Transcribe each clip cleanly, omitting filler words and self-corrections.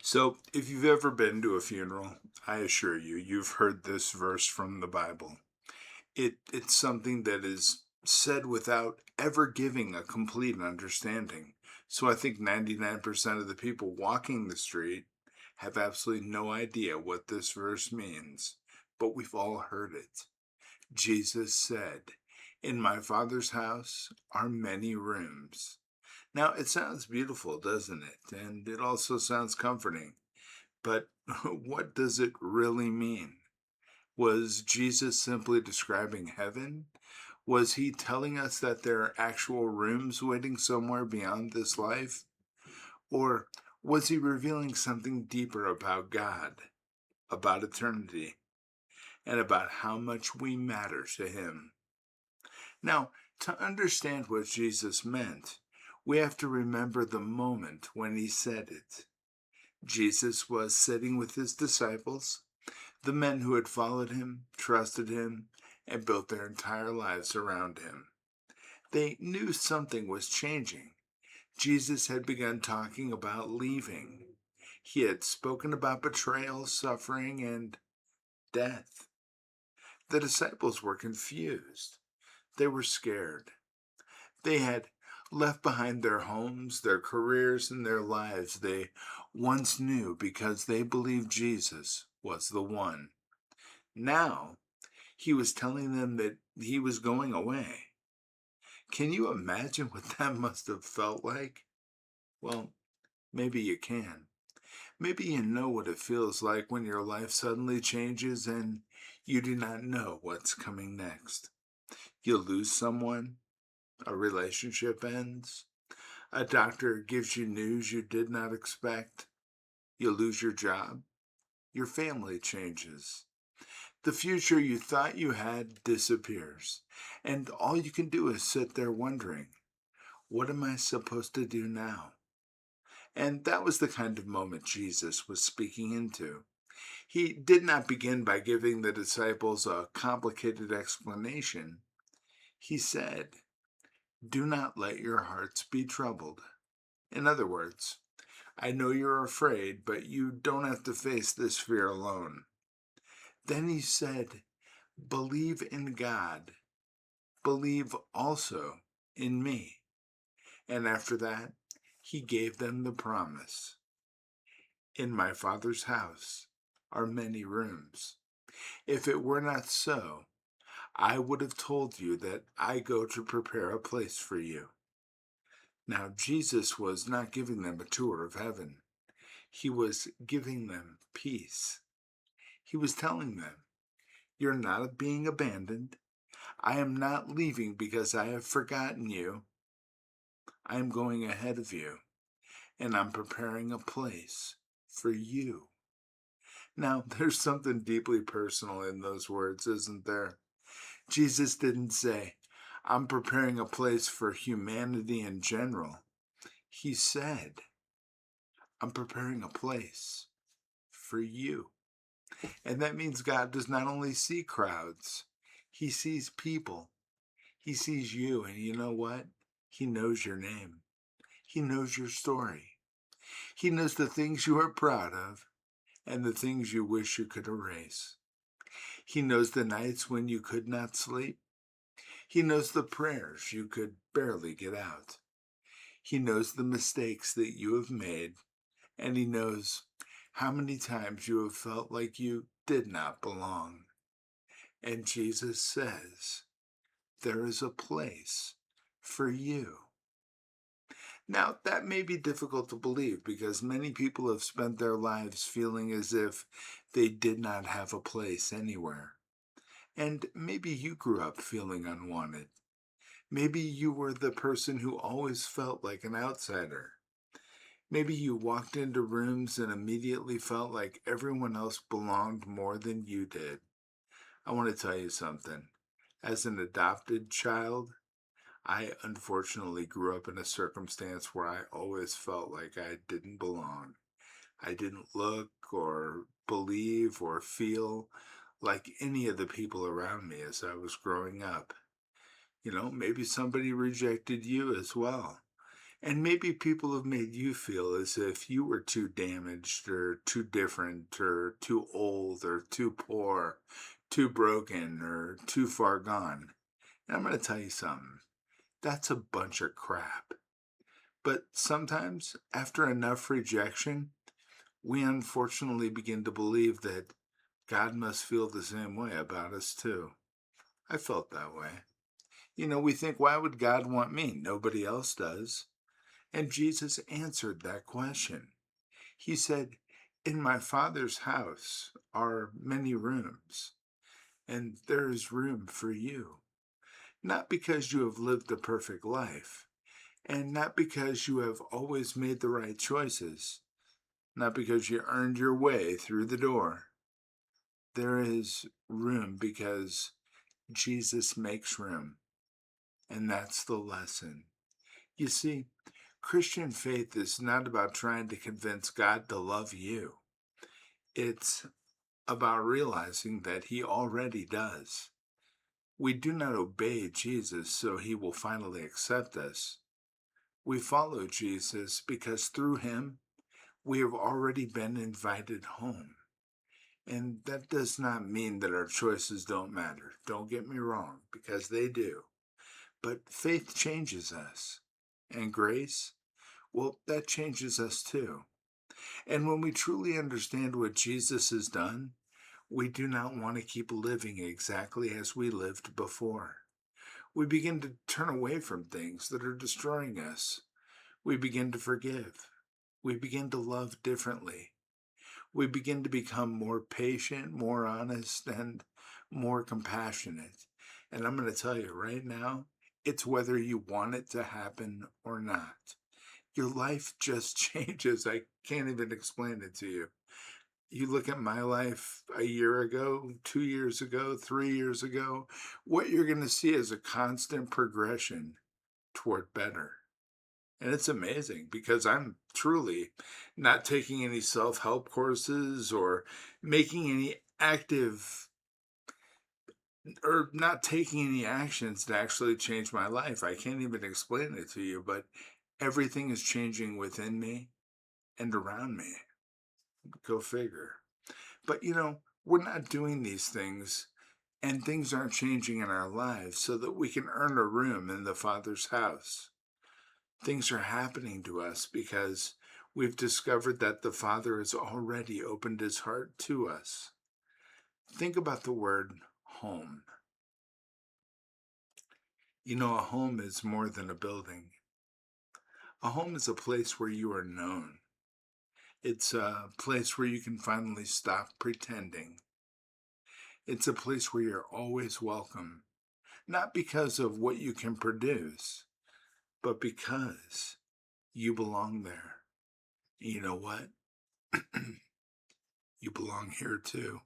So, if you've ever been to a funeral, I assure you, you've heard this verse from the Bible. It's something that is said without ever giving a complete understanding. So, I think 99% of the people walking the street have absolutely no idea what this verse means, but we've all heard it. Jesus said, "In my Father's house are many rooms." Now, it sounds beautiful, doesn't it? And it also sounds comforting. But what does it really mean? Was Jesus simply describing heaven? Was he telling us that there are actual rooms waiting somewhere beyond this life? Or was he revealing something deeper about God, about eternity, and about how much we matter to him? Now, to understand what Jesus meant, we have to remember the moment when he said it. Jesus was sitting with his disciples, the men who had followed him, trusted him, and built their entire lives around him. They knew something was changing. Jesus had begun talking about leaving. He had spoken about betrayal, suffering, and death. The disciples were confused. They were scared. They had left behind their homes, their careers, and their lives they once knew because they believed Jesus was the one. Now, he was telling them that he was going away. Can you imagine what that must have felt like? Well, maybe you can. Maybe you know what it feels like when your life suddenly changes and you do not know what's coming next. You lose someone, a relationship ends, a doctor gives you news you did not expect, you lose your job, your family changes. The future you thought you had disappears, and all you can do is sit there wondering, what am I supposed to do now? And that was the kind of moment Jesus was speaking into. He did not begin by giving the disciples a complicated explanation. He said, "Do not let your hearts be troubled." In other words, I know you're afraid, but you don't have to face this fear alone. Then he said, "Believe in God. Believe also in me." And after that, he gave them the promise, "In my Father's house are many rooms. If it were not so, I would have told you that I go to prepare a place for you." Now, Jesus was not giving them a tour of heaven. He was giving them peace. He was telling them, "You're not being abandoned. I am not leaving because I have forgotten you. I am going ahead of you, and I'm preparing a place for you." Now, there's something deeply personal in those words, isn't there? Jesus didn't say, "I'm preparing a place for humanity in general." He said, "I'm preparing a place for you." And that means God does not only see crowds, he sees people. He sees you, and you know what? He knows your name. He knows your story. He knows the things you are proud of and the things you wish you could erase. He knows the nights when you could not sleep. He knows the prayers you could barely get out. He knows the mistakes that you have made, and he knows how many times you have felt like you did not belong. And Jesus says, there is a place for you. Now, that may be difficult to believe because many people have spent their lives feeling as if they did not have a place anywhere. And maybe you grew up feeling unwanted. Maybe you were the person who always felt like an outsider. Maybe you walked into rooms and immediately felt like everyone else belonged more than you did. I want to tell you something. As an adopted child, I unfortunately grew up in a circumstance where I always felt like I didn't belong. I didn't look or believe or feel like any of the people around me as I was growing up. Maybe somebody rejected you as well. And maybe people have made you feel as if you were too damaged or too different or too old or too poor, too broken or too far gone. And I'm going to tell you something. That's a bunch of crap. But sometimes, after enough rejection, we unfortunately begin to believe that God must feel the same way about us too. I felt that way. We think, why would God want me? Nobody else does. And Jesus answered that question. He said, in my Father's house are many rooms, and there is room for you. Not because you have lived a perfect life, and not because you have always made the right choices, not because you earned your way through the door. There is room because Jesus makes room, and that's the lesson. You see, Christian faith is not about trying to convince God to love you. It's about realizing that He already does. We do not obey Jesus so He will finally accept us. We follow Jesus because through Him, we have already been invited home. And that does not mean that our choices don't matter. Don't get me wrong, because they do. But faith changes us. And grace, well, that changes us too. And when we truly understand what Jesus has done, we do not want to keep living exactly as we lived before. We begin to turn away from things that are destroying us. We begin to forgive. We begin to love differently. We begin to become more patient, more honest, and more compassionate. And I'm going to tell you right now, it's whether you want it to happen or not. Your life just changes. I can't even explain it to you. You look at my life a year ago, 2 years ago, 3 years ago, what you're going to see is a constant progression toward better. And it's amazing because I'm truly not taking any self help courses or making any active or not taking any actions to actually change my life. I can't even explain it to you, but everything is changing within me and around me. Go figure. But we're not doing these things and things aren't changing in our lives so that we can earn a room in the Father's house. Things are happening to us because we've discovered that the Father has already opened His heart to us. Think about the word home. A home is more than a building. A home is a place where you are known. It's a place where you can finally stop pretending. It's a place where you're always welcome, not because of what you can produce, but because you belong there. You know what? You belong here too.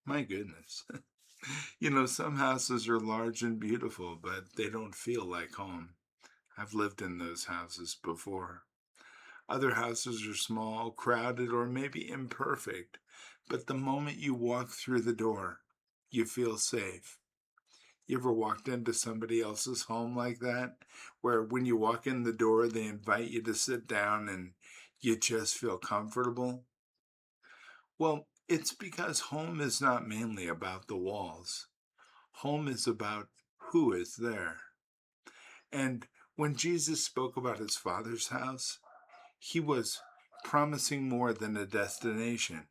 My goodness. Some houses are large and beautiful, but they don't feel like home. I've lived in those houses before. Other houses are small, crowded, or maybe imperfect, but the moment you walk through the door, you feel safe. You ever walked into somebody else's home like that, where when you walk in the door, they invite you to sit down and you just feel comfortable? Well, it's because home is not mainly about the walls. Home is about who is there. And when Jesus spoke about His Father's house, He was promising more than a destination.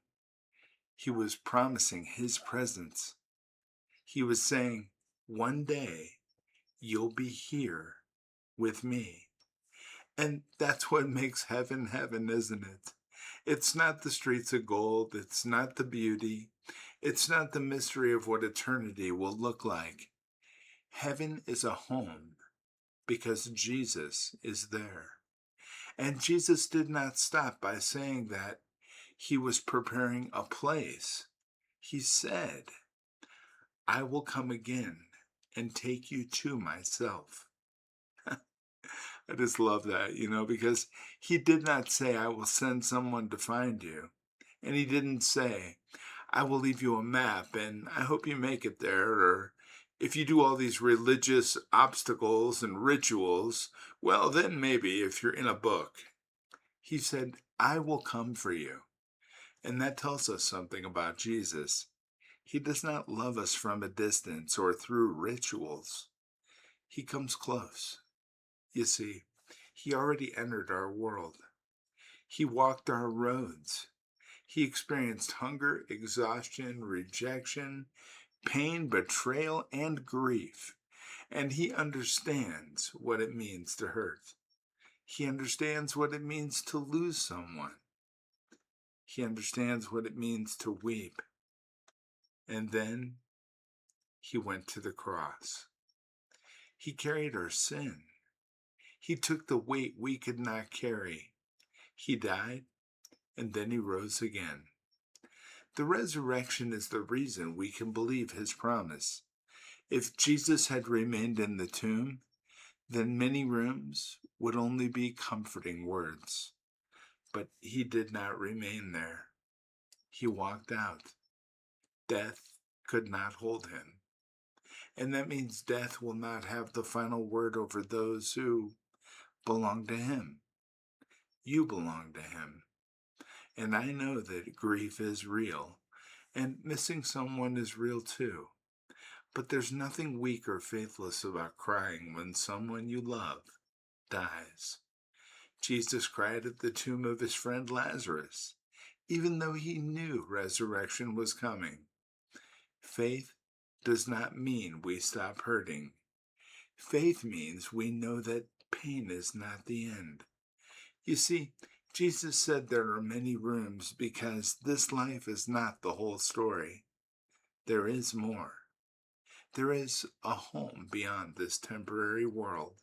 He was promising His presence. He was saying, one day you'll be here with me. And that's what makes heaven heaven, isn't it? It's not the streets of gold. It's not the beauty. It's not the mystery of what eternity will look like. Heaven is a home because Jesus is there. And Jesus did not stop by saying that He was preparing a place. He said, I will come again and take you to myself. I just love that, because He did not say, I will send someone to find you. And He didn't say, I will leave you a map and I hope you make it there, or If you do all these religious obstacles and rituals, well, then maybe if you're in a book. He said, I will come for you. And that tells us something about Jesus. He does not love us from a distance or through rituals. He comes close. You see, he already entered our world. He walked our roads. He experienced hunger, exhaustion, rejection, pain, betrayal, and grief. And he understands what it means to hurt. He understands what it means to lose someone. He understands what it means to weep. And then he went to the cross. He carried our sin. He took the weight we could not carry. He died, and then he rose again. The resurrection is the reason we can believe his promise. If Jesus had remained in the tomb, then many rooms would only be comforting words. But he did not remain there. He walked out. Death could not hold him. And that means death will not have the final word over those who belong to him. You belong to him. And I know that grief is real, and missing someone is real too. But there's nothing weak or faithless about crying when someone you love dies. Jesus cried at the tomb of his friend Lazarus, even though he knew resurrection was coming. Faith does not mean we stop hurting. Faith means we know that pain is not the end. You see, Jesus said there are many rooms because this life is not the whole story. There is more. There is a home beyond this temporary world.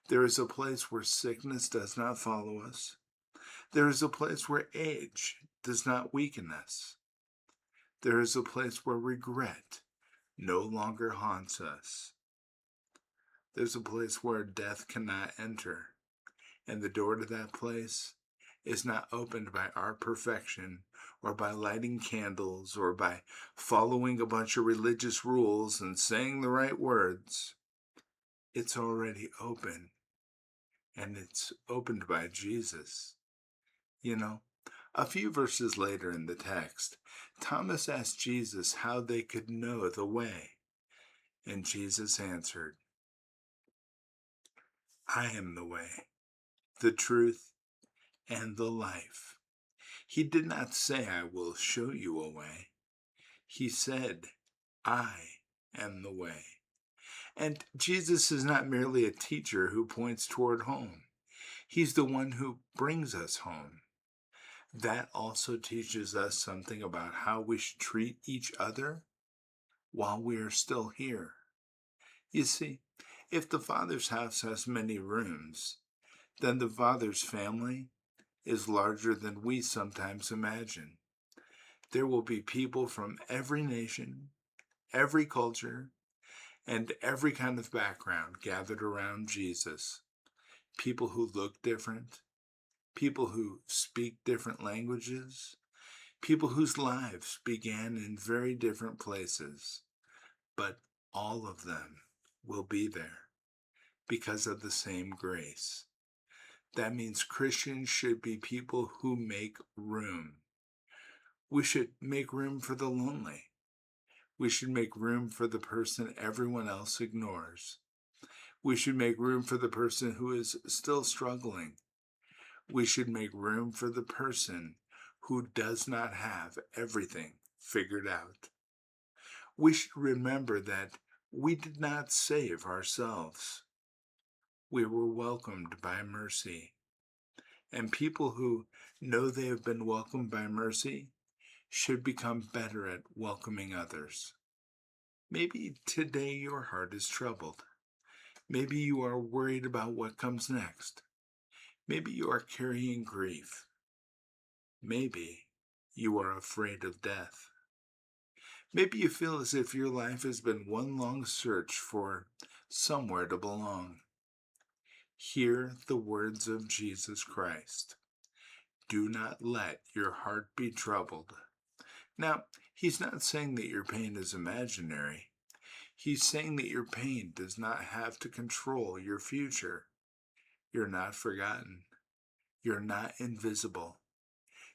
There is a place where sickness does not follow us. There is a place where age does not weaken us. There is a place where regret no longer haunts us. There's a place where death cannot enter, and the door to that place is not opened by our perfection or by lighting candles or by following a bunch of religious rules and saying the right words. It's already open, and it's opened by Jesus. You know, a few verses later in the text, Thomas asked Jesus how they could know the way, and Jesus answered, I am the way, the truth, and the life. He did not say, I will show you a way. He said, I am the way. And Jesus is not merely a teacher who points toward home. He's the one who brings us home. That also teaches us something about how we should treat each other while we are still here. You see, if the Father's house has many rooms, then the Father's family is larger than we sometimes imagine. There will be people from every nation, every culture, and every kind of background gathered around Jesus. People who look different, people who speak different languages, people whose lives began in very different places, but all of them will be there because of the same grace. That means Christians should be people who make room. We should make room for the lonely. We should make room for the person everyone else ignores. We should make room for the person who is still struggling. We should make room for the person who does not have everything figured out. We should remember that we did not save ourselves. We were welcomed by mercy. And people who know they have been welcomed by mercy should become better at welcoming others. Maybe today your heart is troubled. Maybe you are worried about what comes next. Maybe you are carrying grief. Maybe you are afraid of death. Maybe you feel as if your life has been one long search for somewhere to belong. Hear the words of Jesus Christ. Do not let your heart be troubled. Now, he's not saying that your pain is imaginary. He's saying that your pain does not have to control your future. You're not forgotten. You're not invisible.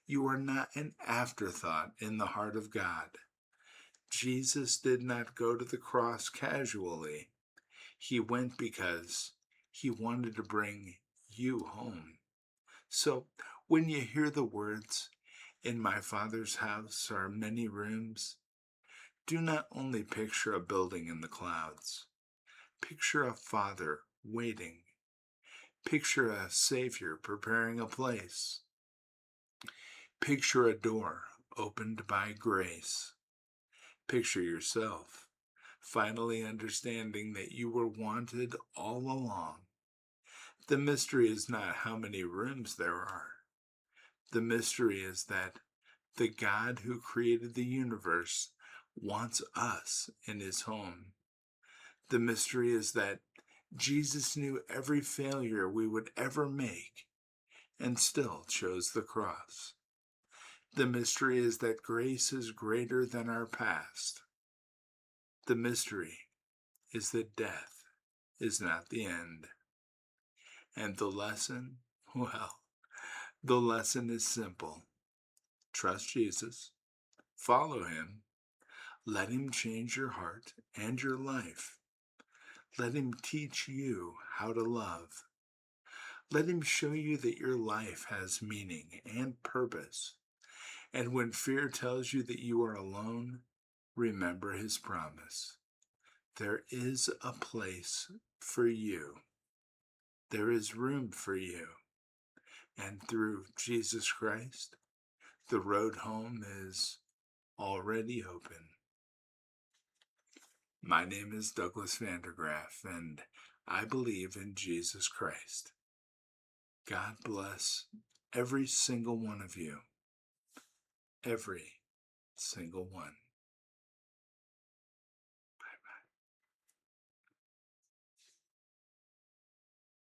You are not an afterthought in the heart of God. Jesus did not go to the cross casually. He went because he wanted to bring you home. So when you hear the words, "In my Father's house are many rooms," do not only picture a building in the clouds. Picture a Father waiting. Picture a Savior preparing a place. Picture a door opened by grace. Picture yourself finally understanding that you were wanted all along. The mystery is not how many rooms there are. The mystery is that the God who created the universe wants us in his home. The mystery is that Jesus knew every failure we would ever make and still chose the cross. The mystery is that grace is greater than our past. The mystery is that death is not the end. And the lesson, well, the lesson is simple. Trust Jesus, follow him, let him change your heart and your life. Let him teach you how to love. Let him show you that your life has meaning and purpose. And when fear tells you that you are alone, remember his promise. There is a place for you. There is room for you. And through Jesus Christ, the road home is already open. My name is Douglas Vandergraph, and I believe in Jesus Christ. God bless every single one of you. Every single one.